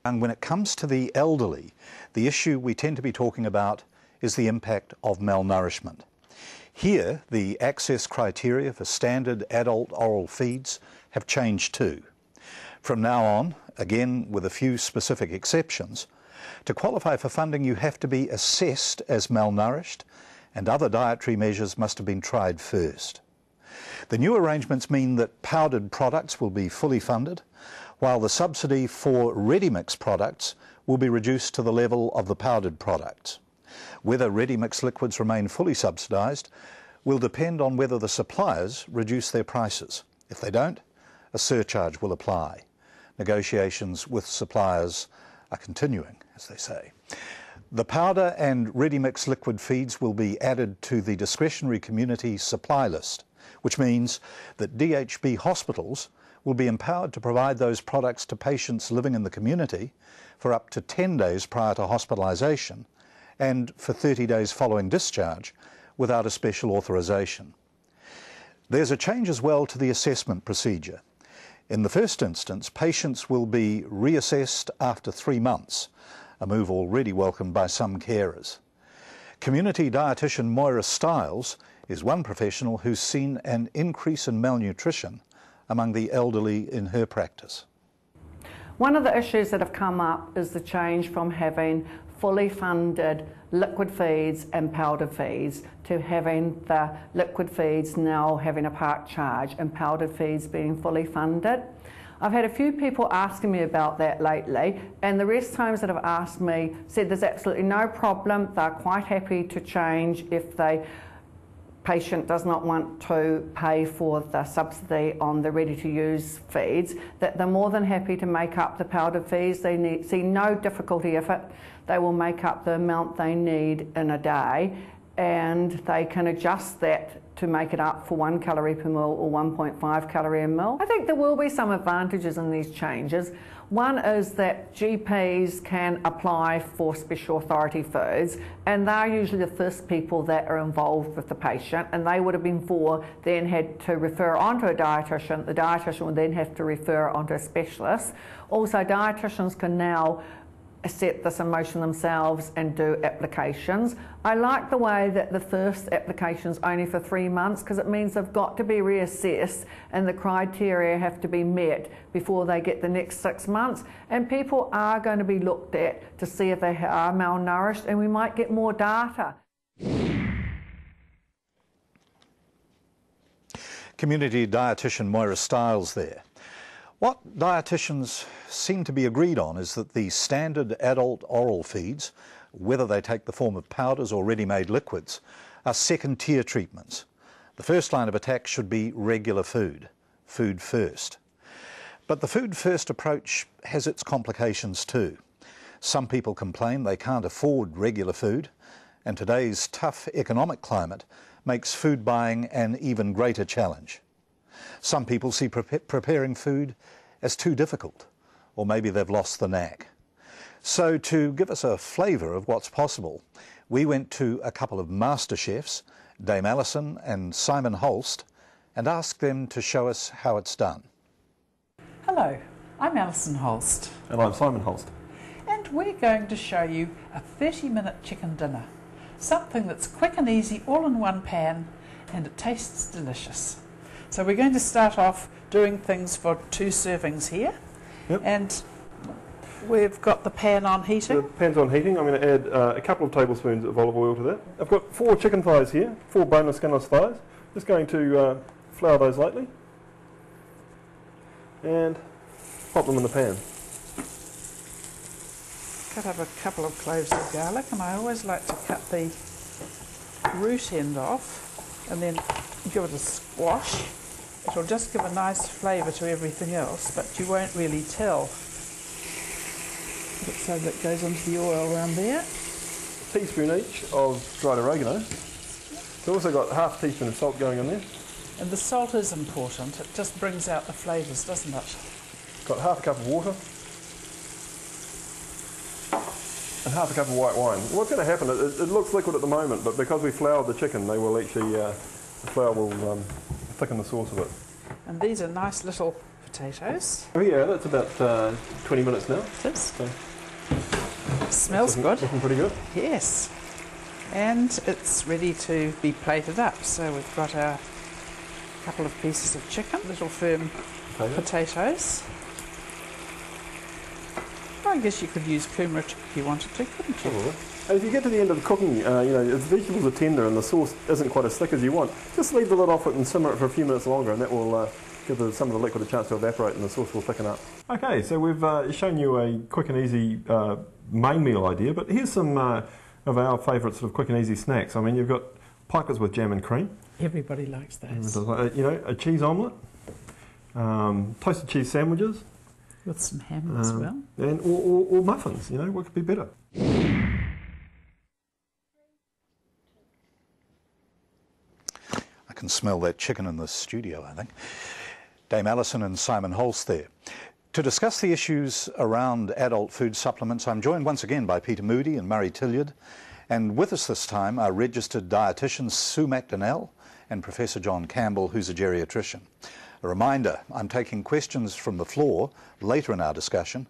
And when it comes to the elderly, the issue we tend to be talking about is the impact of malnourishment. Here, the access criteria for standard adult oral feeds have changed too. From now on, again with a few specific exceptions, to qualify for funding you have to be assessed as malnourished and other dietary measures must have been tried first. The new arrangements mean that powdered products will be fully funded, while the subsidy for ready-mix products will be reduced to the level of the powdered products. Whether ready-mix liquids remain fully subsidised will depend on whether the suppliers reduce their prices. If they don't, a surcharge will apply. Negotiations with suppliers are continuing, as they say. The powder and ready-mix liquid feeds will be added to the discretionary community supply list, which means that DHB hospitals will be empowered to provide those products to patients living in the community for up to 10 days prior to hospitalisation and for 30 days following discharge without a special authorisation. There's a change as well to the assessment procedure. In the first instance, patients will be reassessed after 3 months, a move already welcomed by some carers. Community dietitian Moira Stiles is one professional who's seen an increase in malnutrition among the elderly in her practice. One of the issues that have come up is the change from having fully funded liquid feeds and powdered feeds to having the liquid feeds now having a part charge and powdered feeds being fully funded. I've had a few people asking me about that lately, and the rest times that have asked me said there's absolutely no problem. They're quite happy to change if the patient does not want to pay for the subsidy on the ready-to-use feeds, that they're more than happy to make up the powdered feeds. They see no difficulty if they will make up the amount they need in a day, and they can adjust that to make it up for 1 calorie per meal or 1.5 calorie a meal. I think there will be some advantages in these changes. One is that GPs can apply for special authority foods, and they're usually the first people that are involved with the patient, and they would have before then had to refer on to a dietitian. The dietitian would then have to refer on to a specialist. Also, dietitians can now set this in motion themselves and do applications. I like the way that the first application is only for 3 months, because it means they've got to be reassessed and the criteria have to be met before they get the next 6 months, and people are going to be looked at to see if they are malnourished, and we might get more data. Community dietitian Moira Stiles there. What dietitians seem to be agreed on is that the standard adult oral feeds, whether they take the form of powders or ready-made liquids, are second-tier treatments. The first line of attack should be regular food, food first. But the food first approach has its complications too. Some people complain they can't afford regular food, and today's tough economic climate makes food buying an even greater challenge. Some people see preparing food as too difficult, or maybe they've lost the knack. So to give us a flavour of what's possible, we went to a couple of master chefs, Dame Alison and Simon Holst, and asked them to show us how it's done. Hello, I'm Alison Holst. And I'm Simon Holst. And we're going to show you a 30-minute chicken dinner. Something that's quick and easy, all in one pan, and it tastes delicious. So we're going to start off doing things for 2 servings here. Yep. And we've got the pan on heating. The pan's on heating. I'm going to add a couple of tablespoons of olive oil to that. I've got 4 chicken thighs here, 4 boneless, skinless thighs. Just going to flour those lightly and pop them in the pan. Cut up a couple of cloves of garlic, and I always like to cut the root end off and then give it a squash. It'll just give a nice flavour to everything else, but you won't really tell. So that goes into the oil around there. A teaspoon each of dried oregano. We've also got half a teaspoon of salt going in there. And the salt is important. It just brings out the flavours, doesn't it? Got half a cup of water and half a cup of white wine. What's going to happen, it looks liquid at the moment, but because we floured the chicken, they will actually, the flour will thicken the sauce a bit. And these are nice little potatoes. Oh yeah, that's about 20 minutes now. This So smells looking, good. Looking pretty good. Yes. And it's ready to be plated up. So we've got our couple of pieces of chicken, little firm potatoes. I guess you could use turmeric if you wanted to, couldn't you? Oh. And if you get to the end of the cooking, you know, if the vegetables are tender and the sauce isn't quite as thick as you want, just leave the lid off it and simmer it for a few minutes longer, and that will give some of the liquid a chance to evaporate and the sauce will thicken up. Okay, so we've shown you a quick and easy main meal idea, but here's some of our favourite sort of quick and easy snacks. I mean, you've got pikers with jam and cream. Everybody likes those. You know, a cheese omelette, toasted cheese sandwiches. With some ham as well. And, or muffins, you know, what could be better? I can smell that chicken in the studio, I think. Dame Alison and Simon Holst there. To discuss the issues around adult food supplements, I'm joined once again by Peter Moody and Murray Tilliard. And with us this time are registered dietitians Sue McDonnell and Professor John Campbell, who's a geriatrician. A reminder, I'm taking questions from the floor later in our discussion,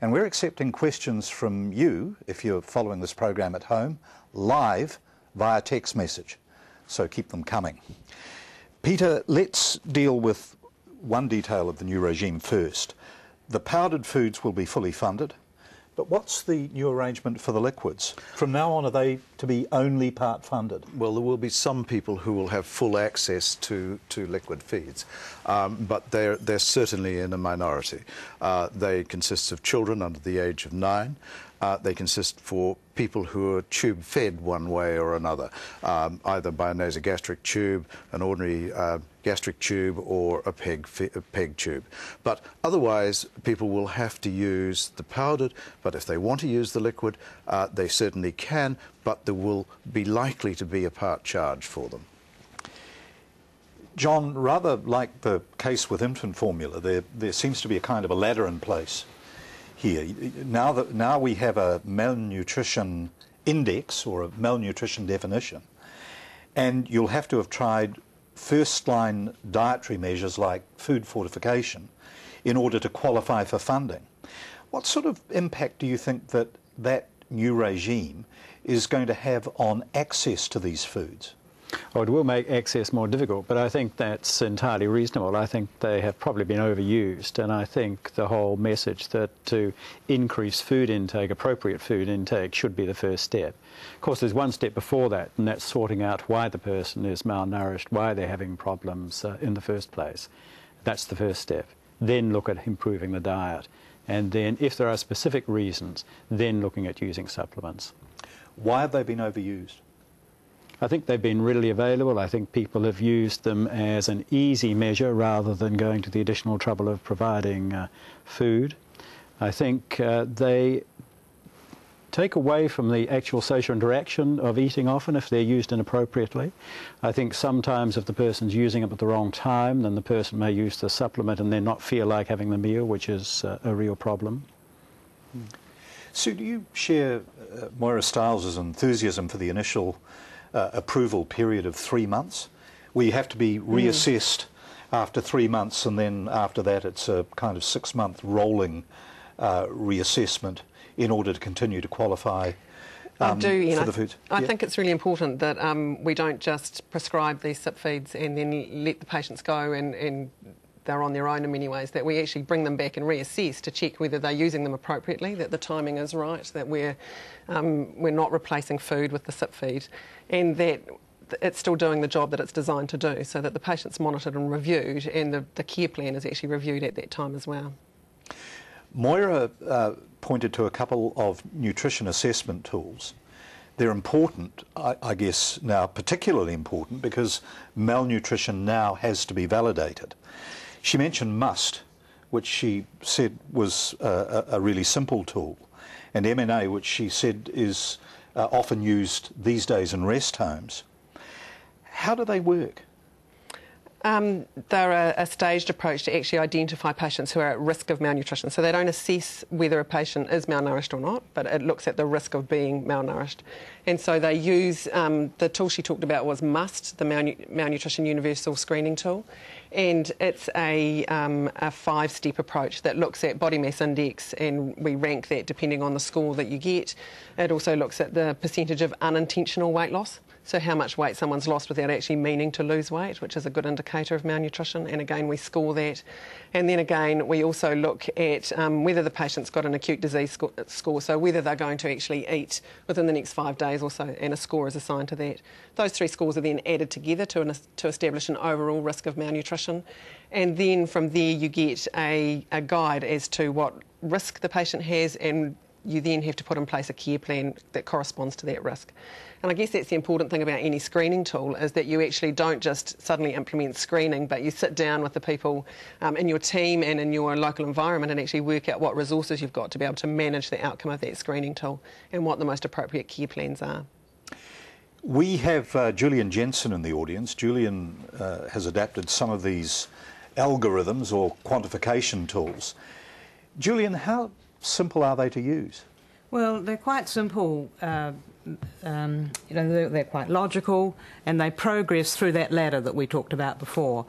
and we're accepting questions from you, if you're following this program at home, live via text message. So keep them coming. Peter, let's deal with one detail of the new regime first. The powdered foods will be fully funded, but what's the new arrangement for the liquids? From now on, are they to be only part funded? Well, there will be some people who will have full access to liquid feeds, but they're certainly in a minority. They consist of children under the age of 9. They consist for people who are tube fed one way or another, either by a nasogastric tube, an ordinary gastric tube, or a peg tube. But otherwise, people will have to use the powdered, but if they want to use the liquid, they certainly can, but there will be likely to be a part charge for them. John, rather like the case with infant formula, there seems to be a kind of a ladder in place here. Now we have a malnutrition index or a malnutrition definition, and you'll have to have tried first-line dietary measures like food fortification in order to qualify for funding. What sort of impact do you think that that new regime is going to have on access to these foods? Oh, it will make access more difficult, but I think that's entirely reasonable. I think they have probably been overused, and I think the whole message that to increase food intake, appropriate food intake, should be the first step. Of course, there's one step before that, and that's sorting out why the person is malnourished, why they're having problems in the first place. That's the first step. Then look at improving the diet, and then if there are specific reasons, then looking at using supplements. Why have they been overused? I think they've been readily available. I think people have used them as an easy measure rather than going to the additional trouble of providing food. I think they take away from the actual social interaction of eating often if they're used inappropriately. I think sometimes if the person's using it at the wrong time, then the person may use the supplement and then not feel like having the meal, which is a real problem. Sue, do you share Moira Stiles' enthusiasm for the initial approval period of 3 months, where you have to be reassessed after 3 months, and then after that it's a kind of 6-month rolling reassessment in order to continue to qualify I do, Ian. for the foods? I think it's really important that we don't just prescribe these SIP feeds and then let the patients go and they're on their own in many ways, that we actually bring them back and reassess to check whether they're using them appropriately, that the timing is right, that we're not replacing food with the SIP feed, and that it's still doing the job that it's designed to do, so that the patient's monitored and reviewed, and the care plan is actually reviewed at that time as well. Moira pointed to a couple of nutrition assessment tools. They're important, I guess now particularly important, because malnutrition now has to be validated. She mentioned MUST, which she said was a really simple tool, and MNA, which she said is often used these days in rest homes. How do they work? They're a staged approach to actually identify patients who are at risk of malnutrition. So they don't assess whether a patient is malnourished or not, but it looks at the risk of being malnourished. And so they use, the tool she talked about was MUST, the Malnutrition Universal Screening Tool. And it's a 5-step approach that looks at body mass index, and we rank that depending on the score that you get. It also looks at the percentage of unintentional weight loss. So how much weight someone's lost without actually meaning to lose weight, which is a good indicator of malnutrition. And again, we score that. And then again, we also look at whether the patient's got an acute disease score, so whether they're going to actually eat within the next 5 days or so, and a score is assigned to that. Those 3 scores are then added together to establish an overall risk of malnutrition. And then from there, you get a guide as to what risk the patient has, and you then have to put in place a care plan that corresponds to that risk. And I guess that's the important thing about any screening tool, is that you actually don't just suddenly implement screening, but you sit down with the people in your team and in your local environment and actually work out what resources you've got to be able to manage the outcome of that screening tool and what the most appropriate care plans are. We have Julian Jensen in the audience. Julian has adapted some of these algorithms or quantification tools. Julian, how simple are they to use? Well, they're quite simple. They're quite logical, and they progress through that ladder that we talked about before.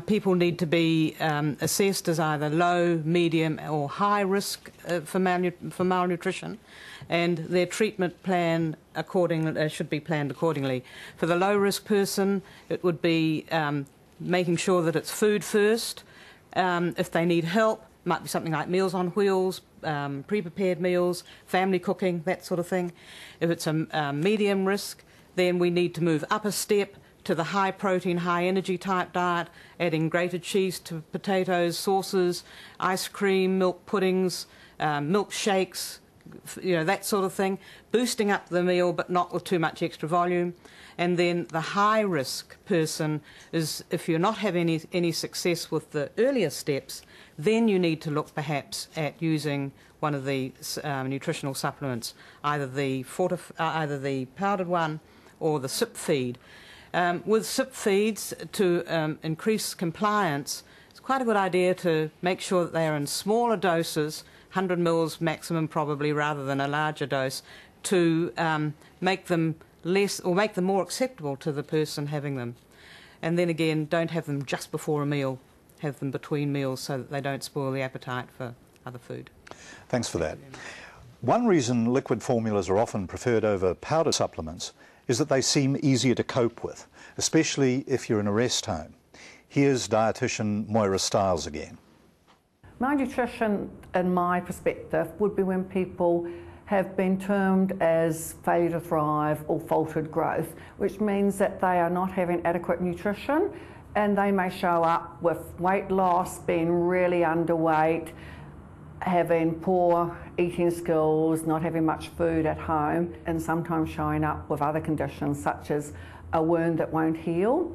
People need to be assessed as either low, medium or high risk for malnutrition, and their treatment plan should be planned accordingly. For the low risk person, it would be making sure that it's food first. If they need help, it might be something like Meals on Wheels, pre-prepared meals, family cooking, that sort of thing. If it's a medium risk, then we need to move up a step to the high protein, high energy type diet, adding grated cheese to potatoes, sauces, ice cream, milk puddings, milkshakes, that sort of thing, boosting up the meal but not with too much extra volume. And then the high risk person is, if you're not having any success with the earlier steps, then you need to look perhaps at using one of the nutritional supplements, either the powdered one or the SIP feed. With SIP feeds, to increase compliance, it's quite a good idea to make sure that they are in smaller doses, 100 mils maximum probably, rather than a larger dose, to make them less, or make them more acceptable to the person having them. And then again, don't have them just before a meal, have them between meals so that they don't spoil the appetite for other food. Thanks for that. One reason liquid formulas are often preferred over powder supplements is that they seem easier to cope with, especially if you're in a rest home. Here's dietitian Moira Stiles again. Malnutrition, in my perspective, would be when people have been termed as failure to thrive or faltered growth, which means that they are not having adequate nutrition, and they may show up with weight loss, being really underweight, having poor eating skills, not having much food at home, and sometimes showing up with other conditions such as a wound that won't heal.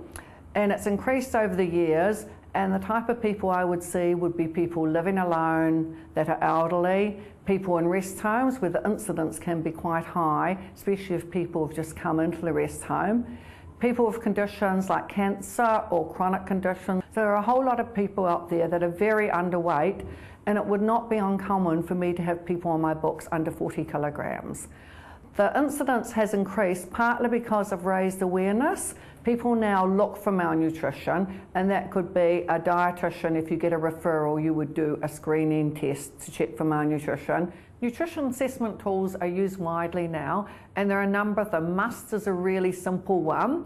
And it's increased over the years, and the type of people I would see would be people living alone that are elderly, people in rest homes where the incidence can be quite high, especially if people have just come into the rest home. People with conditions like cancer or chronic conditions. There are a whole lot of people out there that are very underweight, and it would not be uncommon for me to have people on my books under 40 kilograms. The incidence has increased partly because of raised awareness. People now look for malnutrition, and that could be a dietitian. If you get a referral, you would do a screening test to check for malnutrition. Nutrition assessment tools are used widely now, and there are a number of them. MUST is a really simple one,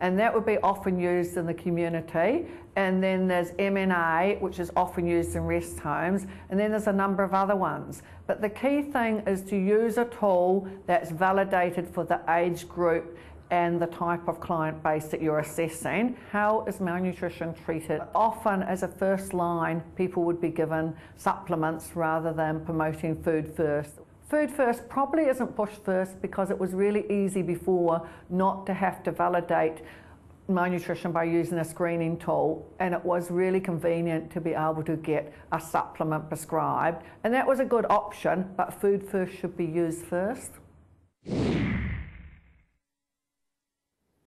and that would be often used in the community. And then there's MNA, which is often used in rest homes, and then there's a number of other ones. But the key thing is to use a tool that's validated for the age group and the type of client base that you're assessing. How is malnutrition treated? Often as a first line, people would be given supplements rather than promoting food first. Food first probably isn't pushed first because it was really easy before not to have to validate malnutrition by using a screening tool, and it was really convenient to be able to get a supplement prescribed, and that was a good option, but food first should be used first.